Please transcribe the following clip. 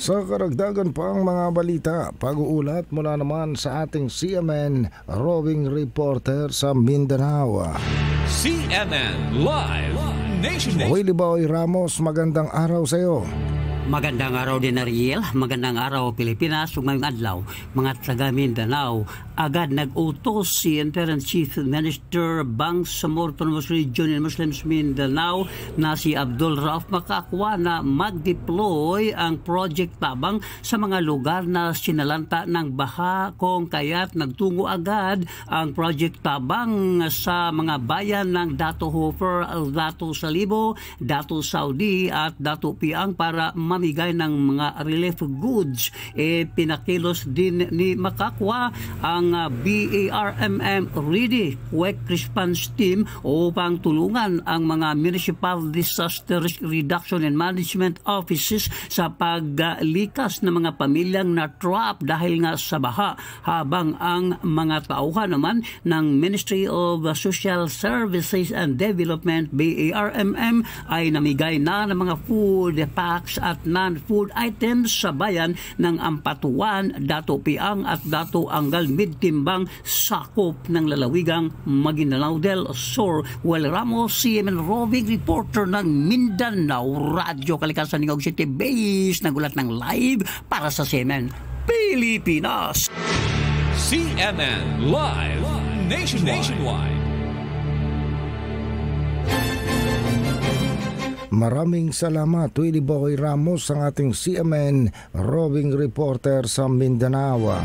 Sa karagdagan pang mga balita, pag-uulat mula naman sa ating CMN roving reporter sa Mindanao. CMN Live Nation. Willie Boy Ramos, magandang araw sa iyo. Magandang araw din, Ariel. Magandang araw, Pilipinas. Ngayong adlaw, mga taga Mindanao, agad nag-utos si Interim Chief Minister Bangsamoro Autonomous Region in Muslims Mindanao na si Abdul Rauf Makakwa na mag-deploy ang Project Tabang sa mga lugar na sinalanta ng baha, kung kaya't nagtungo agad ang Project Tabang sa mga bayan ng Dato Hofer, Dato Salibo, Dato Saudi at Dato Piang para mamigay ng mga relief goods. Pinakilos din ni Makakwa ang BARMM Ready Quick Response Team upang tulungan ang mga Municipal Disaster Reduction and Management Offices sa paglikas ng mga pamilyang na-trap dahil nga sa baha, habang ang mga tauhan naman ng Ministry of Social Services and Development BARMM ay namigay na ng mga food packs at non-food items sa bayan ng Ampatuan, Dato Piang at Dato Angal Midtimbang, sakop ng lalawigang Maguindanao del Sur. Well, Ramos, CMN roving reporter ng Mindanao Radio Kalikasan ng City Base, nagulat ng live para sa CMN Pilipinas. CMN Live Nationwide. Maraming salamat, Willie Boy Ramos, ang ating CMN roving reporter sa Mindanao.